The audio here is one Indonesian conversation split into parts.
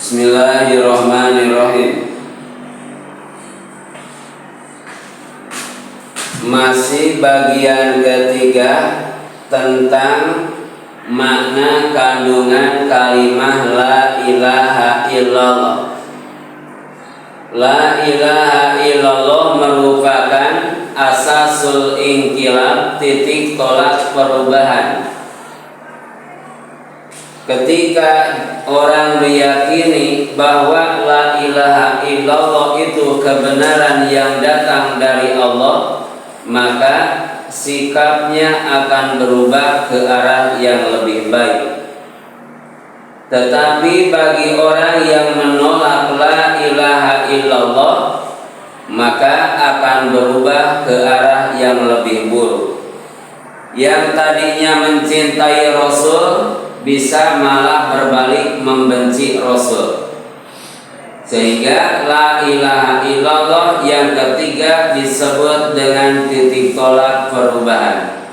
Bismillahirrahmanirrahim. Masih bagian ketiga tentang makna kandungan kalimah la ilaha illallah. La ilaha illallah merupakan asasul inqilab, titik tolak perubahan. Ketika orang meyakini bahwa la ilaha illallah itu kebenaran yang datang dari Allah, maka sikapnya akan berubah ke arah yang lebih baik. Tetapi bagi orang yang menolak la ilaha illallah, maka akan berubah ke arah yang lebih buruk. Yang tadinya mencintai Rasul bisa malah berbalik membenci Rasul. Sehingga la ilaha illallah yang ketiga disebut dengan titik tolak perubahan.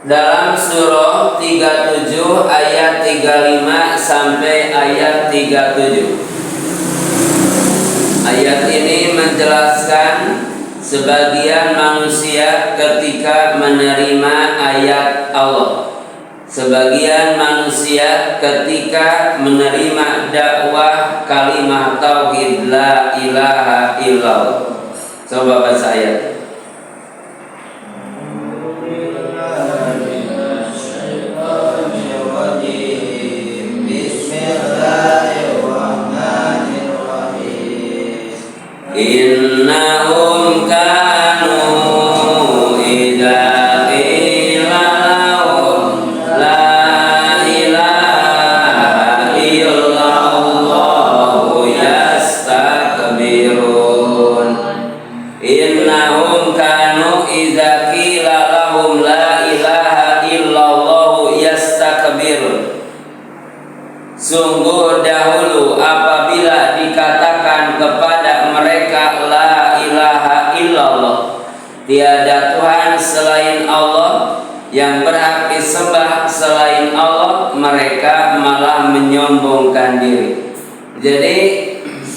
Dalam surah 37 ayat 35 sampai ayat 37. Ayat ini menjelaskan sebagian manusia ketika menerima ayat Allah, sebagian manusia ketika menerima dakwah kalimat tauhid la ilaha illallah. Coba baca ayat. Innahum kanu idza qila lahum la ilaha illallah yastakbirun. Innahum kanu idza qila lahum la ilaha illallah yastakbirun. Sungguh dahulu apabila dikatakan kepada mereka la ilaha illallah, tiada Tuhan selain Allah, yang berhak disembah selain Allah, mereka malah menyombongkan diri. Jadi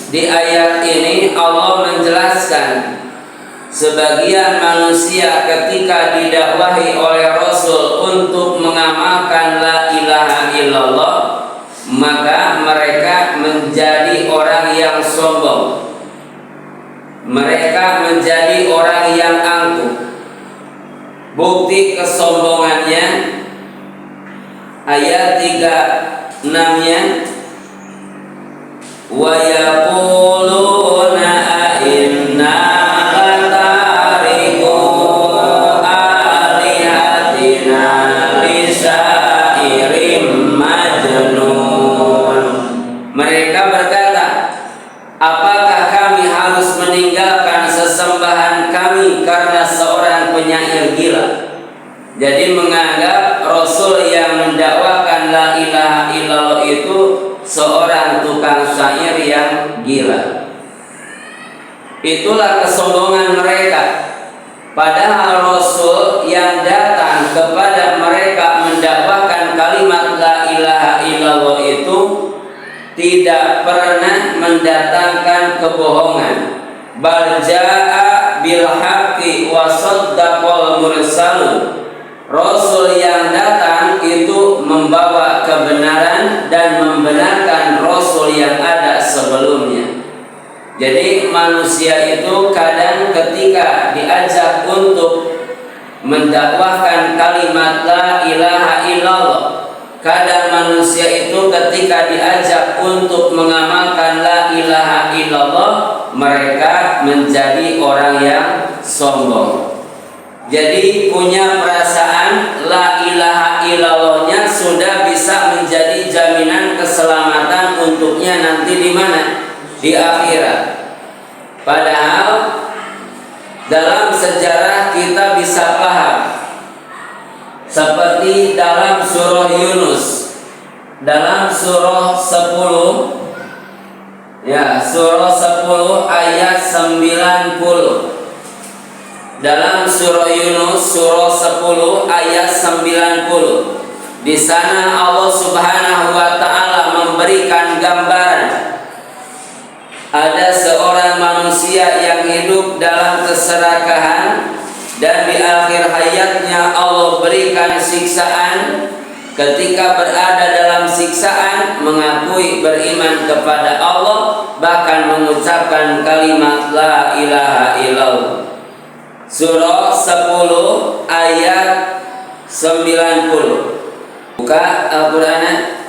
di ayat ini Allah menjelaskan sebagian manusia ketika didakwahi oleh Rasul untuk mengamalkan la ilaha illallah, maka mereka menjadi orang yang sombong. Mereka menjadi orang yang angkuh. Bukti kesombongannya ayat 36-nya, wa yaquluna inna latariku alihatina lisairim majnun. Mereka berkata, apakah kami harus meninggalkan sesembahan kami karena seorang penyair gila? Jadi menganggap Rasul yang mendakwakan la ilaha illallah itu seorang tukang syair yang gila. Itulah kesombongan mereka. Padahal Rasul yang datang kepada mereka mendakwakan kalimat la ilaha illallah itu tidak pernah mendatangkan kebohongan. Bal jaa bil haqqi wa saddaqal mursalun. Rasul yang datang itu membawa kebenaran dan membenarkan Rasul yang ada sebelumnya. Jadi manusia itu kadang ketika diajak untuk mendakwahkan kalimat la ilaha illallah, kadang manusia itu ketika diajak untuk mengamalkan la ilaha illallah, mereka menjadi orang yang sombong. Jadi punya perasaan la ilaha illallahnya sudah bisa menjadi jaminan keselamatan untuknya nanti di mana? Di akhirat. Padahal dalam sejarah kita bisa paham, seperti dalam surah Yunus, dalam surah 10, surah 10 ayat 90. Dalam surah Yunus surah 10 ayat 90, di sana Allah Subhanahu wa taala perserakahan, dan di akhir hayatnya Allah berikan siksaan. Ketika berada dalam siksaan, mengakui beriman kepada Allah, bahkan mengucapkan kalimat la ilaha illallah. Surah 10 ayat 90. Buka Al-Qur'an.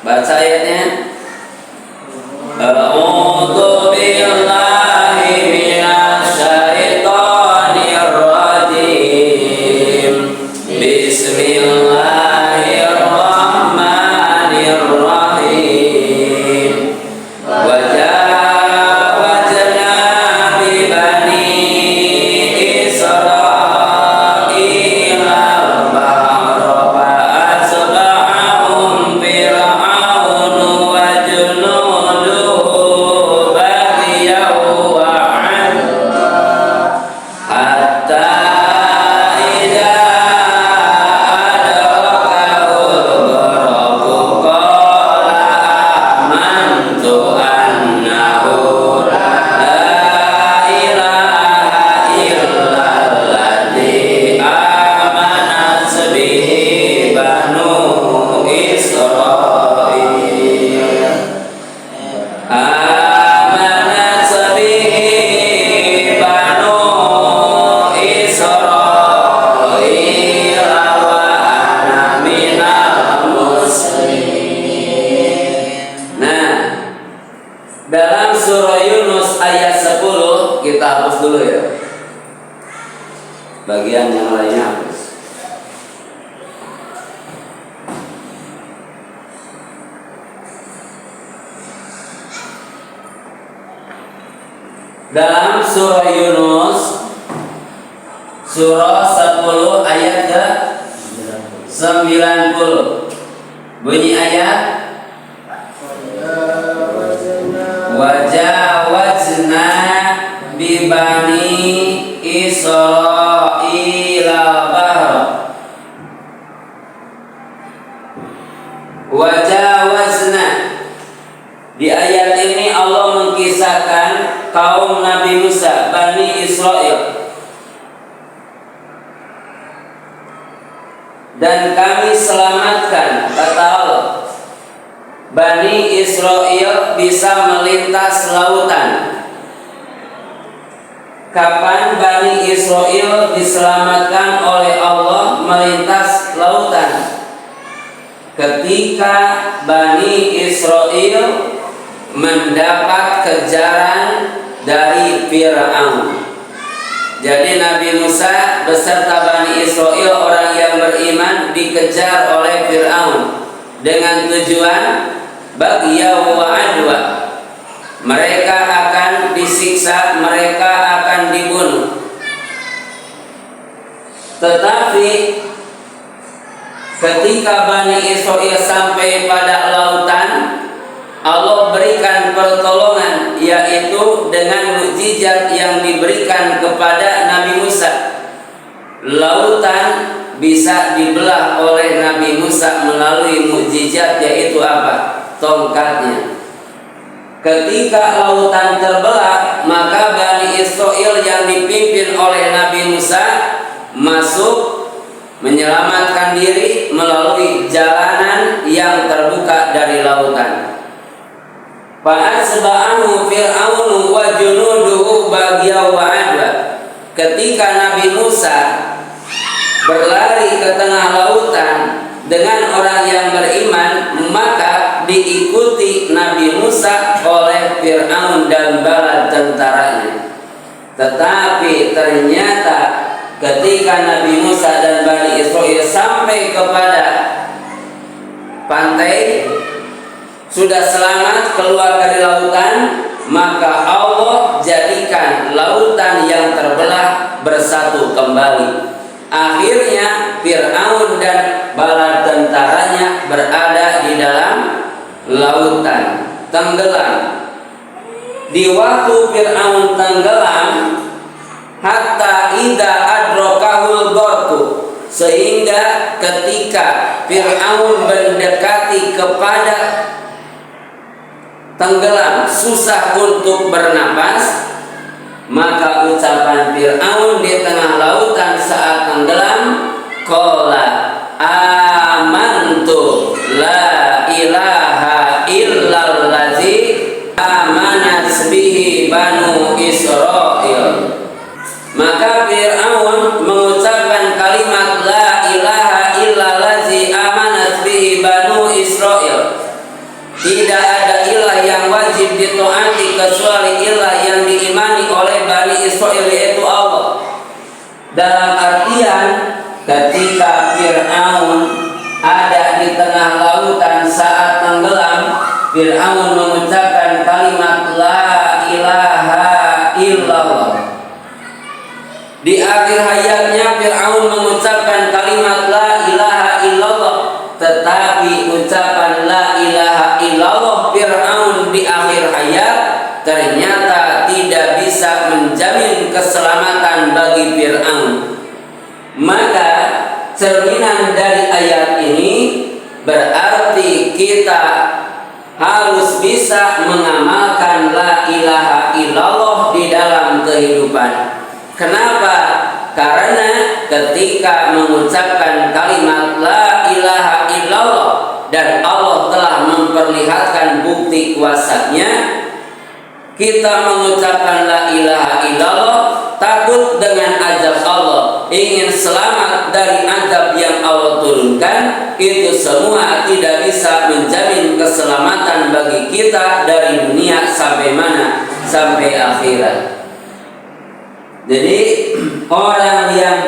Baca ayatnya. A'udzu billahi minasy syaithanir rajim. Bismillahirrahmanirrahim. Wajawazna bi bani Israila al-bahra fa asbahum fir'aunu wa junuduhu baghyan wa 'adwa hatta idza adrakahul gharaqu qala amantu annahu la ilaha illalladzi amanat bihi banu Israil. Amanat bihi banu Israil wa ana minal muslimin. Nah, dalam surah Yunus ayat 10, kita hapus dulu ya. Bagian yang lainnya hapus. Dalam surah Yunus surah 10 ayat ke 90. Bunyi ayat wajawazna bi bani Israila al-bahra. Wajawazna, di ayat ini Allah mengkisahkan kaum Nabi Musa, Bani Israel. Dan kami selamatkan, kata Allah, Bani Israel bisa melintas lautan. Kapan Bani Israel diselamatkan oleh Allah melintas lautan? Ketika Bani Israel mendapat kejaran dari Fir'aun. Jadi Nabi Musa beserta Bani Israel, orang yang beriman, dikejar oleh Fir'aun dengan tujuan baghyan wa 'adwa. Mereka akan disiksa, mereka akan dibunuh. Tetapi ketika Bani Israel sampai pada lautan, Allah berikan pertolongan, yaitu dengan mukjizat yang diberikan kepada Nabi Musa. Lautan bisa dibelah oleh Nabi Musa melalui mukjizat, yaitu apa? Tongkatnya. Ketika lautan terbelah, maka Bani Israel yang dipimpin oleh Nabi Musa masuk menyelamatkan diri melalui jalanan yang terbuka dari lautan. Fa'asba'ahu fir'aunu wa junuduhu baghyan wa 'adwa. Ketika Nabi Musa berlari ke tengah lautan dengan orang yang beriman, maka diikuti Nabi Musa oleh Fir'aun dan bala tentaranya. Tetapi ternyata ketika Nabi Musa dan Bani Israel sampai kepada pantai, sudah selamat keluar dari lautan, maka Allah jadikan lautan yang terbelah bersatu kembali. Akhirnya Fir'aun dan bala tentaranya berada di dalam lautan, tenggelam. Di waktu Fir'aun tenggelam, hatta idza adrakahul gharqu, sehingga ketika Fir'aun mendekati kepada tenggelam, susah untuk bernapas, maka ucapan Fir'aun di tengah lautan saat tenggelam, qala amantu la ilaha illallazi amanat bihi banu Israil. Maka Fir'aun mengucapkan kalimat la ilaha illallazi amanat bihi banu Israil. Tidak ada ilah yang wajib ditaati kecuali ilah yang diimani oleh Bani Israil, yaitu Allah. Dalam artian ketika Fir'aun ada di tengah lautan saat tenggelam, Fir'aun mengucapkan kalimat la ilaha illallah. Di akhir hayatnya Fir'aun mengucapkan kalimat la ilaha illallah, tetapi ucapan la ilaha illallah Fir'aun di akhir hayat ternyata tidak bisa menjamin keselamatan bagi Fir'aun. Maka cerminan dari ayat ini berarti kita harus bisa mengamalkan la ilaha illallah di dalam kehidupan. Kenapa? Karena ketika mengucapkan kalimat la ilaha illallah dan Allah telah memperlihatkan bukti kuasanya, kita mengucapkan la ilaha illallah takut dengan azab Allah, ingin selamat dari azab yang Allah turunkan, itu semua tidak bisa menjamin keselamatan bagi kita dari dunia sampai mana? Sampai akhirat. Jadi orang yang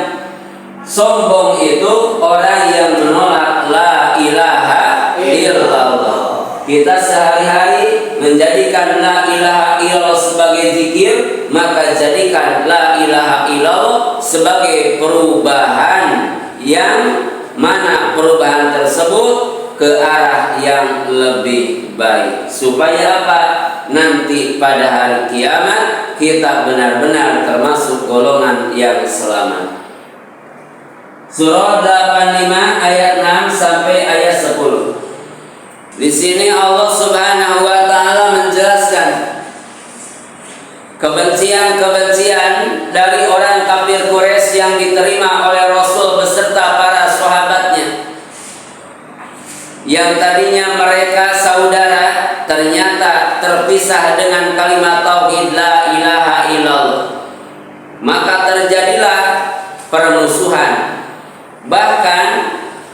sombong itu orang yang menolak la ilaha illallah. Kita sehari-hari menjadikan la ilaha illallah sebagai zikir, maka jadikan la ilaha illallah sebagai perubahan yang mana perubahan tersebut ke arah yang lebih baik. Supaya apa? Nanti pada hari kiamat kita benar-benar termasuk golongan yang selamat. Surah 85 ayat 6 sampai ayat 10. Di sini Allah Subhanahu wa taala menjelaskan kebencian-kebencian dari orang kafir Quraisy yang diterima oleh Rasul beserta para sahabatnya. Yang tadinya mereka saudara, ternyata terpisah dengan kalimat tauhid la ilaha illallah. Maka terjadilah permusuhan. Bahkan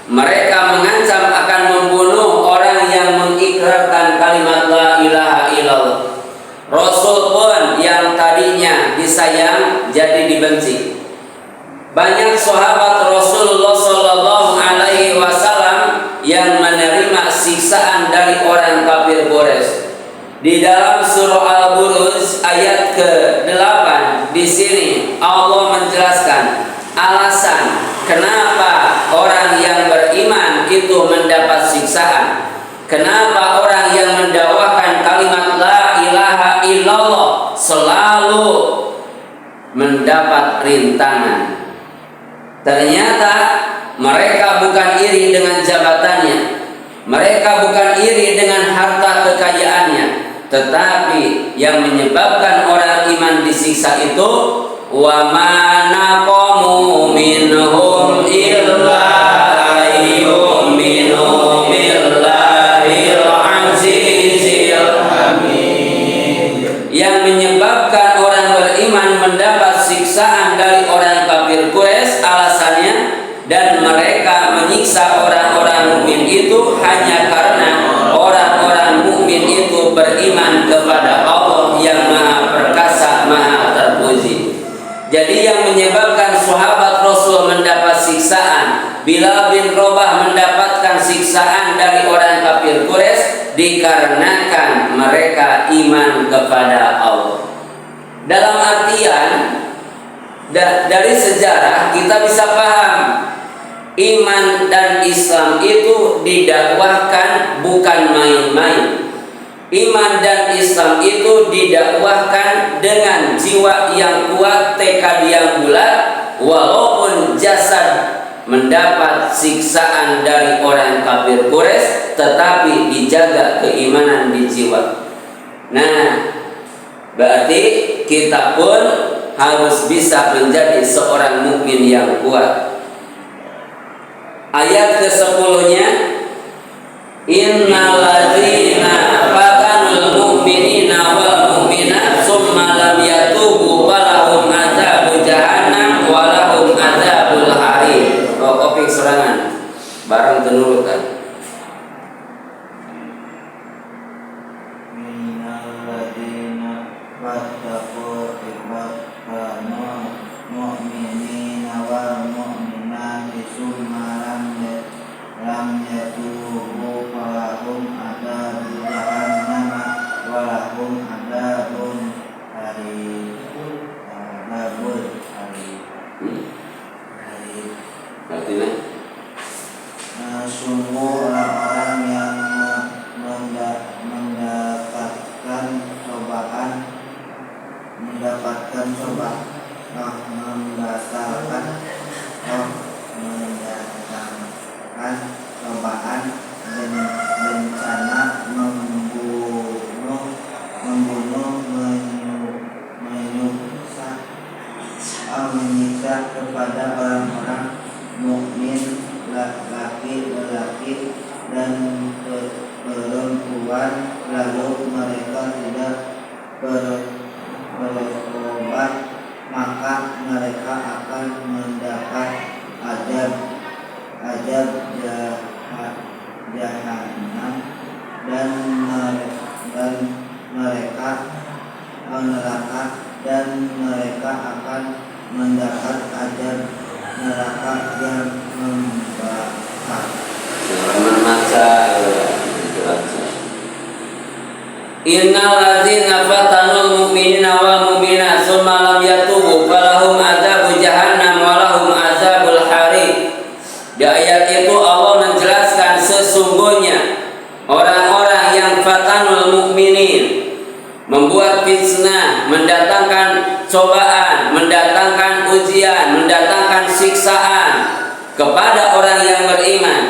mereka mengancam akan membunuh orang yang mengikrarkan kalimat la ilaha illallah. Rasul pun yang tadinya disayang jadi dibenci. Banyak sahabat Rasulullah sallallahu alaihi wasallam yang menerima siksaan dari orang kafir Quraisy. Di dalam surah Al-Buruj ayat ke-8 di sini Allah menjelaskan alasan kenapa orang yang beriman itu mendapat siksaan. Kenapa orang yang mendakwahkan kalimat la ilaha illallah selalu mendapat rintangan. Ternyata mereka bukan iri dengan jabatannya, mereka bukan iri dengan harta kekayaannya, tetapi yang menyebabkan orang iman disiksa itu wa ma naqamu minhum illa ayyuminu billahil azizil hamid. Yang menyebabkan orang beriman mendapat siksaan dari orang kafir Quraisy alasannya, dan mereka menyiksa orang-orang mukmin itu hanya karena orang-orang mukmin itu beriman kepada Allah yang Maha Perkasa, Maha Terpuji. Jadi yang menyebabkan sahabat Rasul mendapat siksaan, Bilal bin Rabah mendapatkan siksaan dari orang kafir Quraisy dikarenakan mereka iman kepada Allah. Dalam artian dari sejarah kita bisa paham iman dan Islam itu didakwahkan bukan main-main. Iman dan Islam itu didakwahkan dengan jiwa yang kuat, tekad yang bulat, walaupun jasad mendapat siksaan dari orang kafir Quraisy, tetapi dijaga keimanan di jiwa. Nah, berarti kita pun harus bisa menjadi seorang mukmin yang kuat. Ayat ke-10-nya, innal ladzina fatanul mu'minina wal mu'minat tsumma lam yatubu falahum adzabul jahannam wa lahum adzabul harim. Opik serangan bareng tenurutan. Sungguh orang-orang yang mendapatkan cobaan bencana menyiksa kepada orang-orang mukmin laki-laki dan perempuan, lalu mereka tidak bertobat, maka mereka akan mendapat azab jahanam dan mereka neraka, dan mereka akan mendapat azab neraka yang membakar. Selamat maca. Innal ladzina fatanul mu'minina wal mu'minat tsumma lam yatubu falahum adzabul jahannam wa lahum adzabul harim. Di ayat itu Allah menjelaskan sesungguhnya orang-orang yang fatanul mu'minin, membuat fitnah, mendatangkan cobaan, mendatangkan ujian, mendatangkan siksaan kepada orang yang beriman,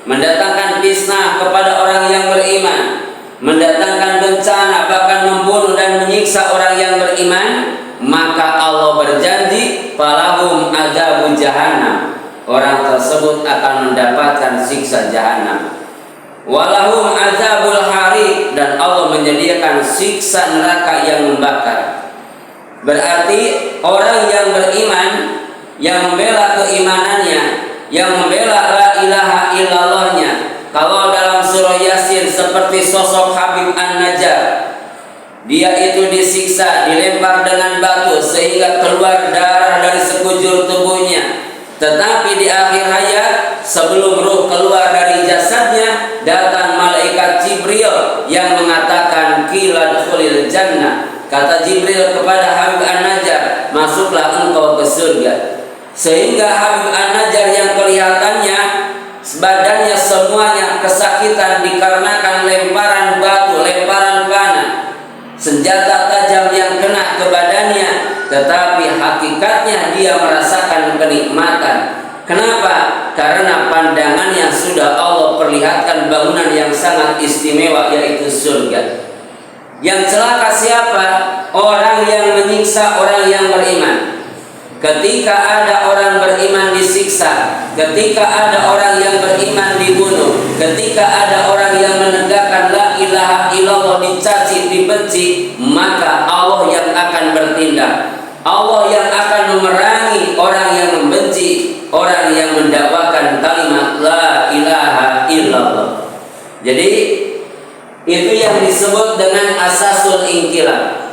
mendatangkan fitnah kepada orang yang beriman, mendatangkan bencana, bahkan membunuh dan menyiksa orang yang beriman, maka Allah berjanji falahum adzabul jahannam, orang tersebut akan mendapatkan siksa jahanam, walahum adzabul harim, dan Allah menyediakan siksa neraka yang membakar. Berarti orang yang beriman, yang membela keimanannya, yang membela la ilaha illallahnya, kalau dalam surah Yasin seperti sosok Habib An-Najjar, dia itu disiksa, dilempar dengan batu sehingga keluar darah dari sekujur tubuhnya. Tetapi di akhir hayat, sebelum ruh keluar dari jasadnya, datang malaikat Jibril yang mengatakan qila dkhulil jannah. Kata Jibril kepada Habib An-Najjar, masuklah engkau ke surga. Sehingga Habib An-Najjar yang kelihatannya badannya semuanya kesakitan dikarenakan lemparan batu, lemparan panah, senjata tajam yang kena ke badannya, tetapi hakikatnya dia merasakan kenikmatan. Kenapa? Karena pandangannya sudah Allah perlihatkan bangunan yang sangat istimewa, yaitu surga. Yang celaka siapa? Orang yang menyiksa orang yang beriman. Ketika ada orang beriman disiksa, ketika ada orang yang beriman dibunuh, ketika ada orang yang menegakkan la ilaha illallah dicaci, dibenci, maka Allah yang akan bertindak. Allah yang akan memerangi orang yang membenci, orang yang mendakwakan kalimat la ilaha illallah. Jadi itu yang disebut dengan asasul inqilab.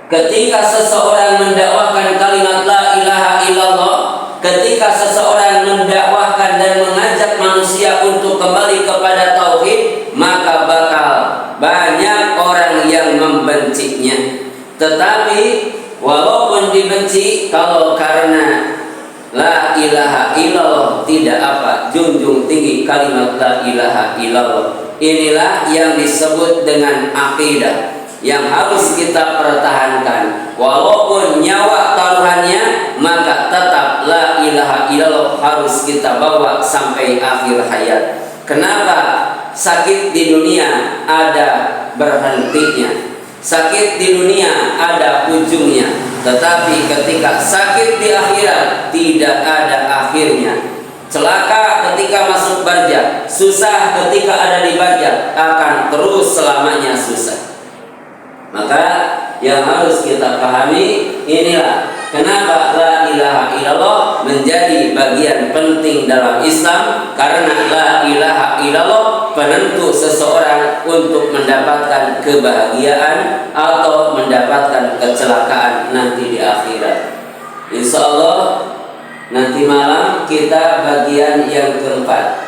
Ketika seseorang mendakwakan kalimat la ilaha illallah, ketika seseorang mendakwahkan dan mengajak manusia untuk kembali kepada tauhid, maka bakal banyak orang yang membencinya. Tetapi walaupun dibenci, kalau karena la ilaha illallah tidak apa, junjung tinggi kalimat la ilaha illallah. Inilah yang disebut dengan akidah yang harus kita pertahankan. Walaupun nyawa taruhannya, maka tetap la ilaha illallah harus kita bawa sampai akhir hayat. Kenapa? sakit di dunia ada berhentinya, sakit di dunia ada ujungnya, tetapi ketika sakit di akhirat tidak ada akhirnya. Celaka ketika masuk barjah, susah ketika ada di barjah, akan terus selamanya susah. Maka yang harus kita pahami, inilah kenapa la ilaha illallah menjadi bagian penting dalam Islam, karena la ilaha illallah penentu seseorang untuk mendapatkan kebahagiaan atau mendapatkan kecelakaan nanti di akhirat. Insya Allah nanti malam kita bagian yang keempat.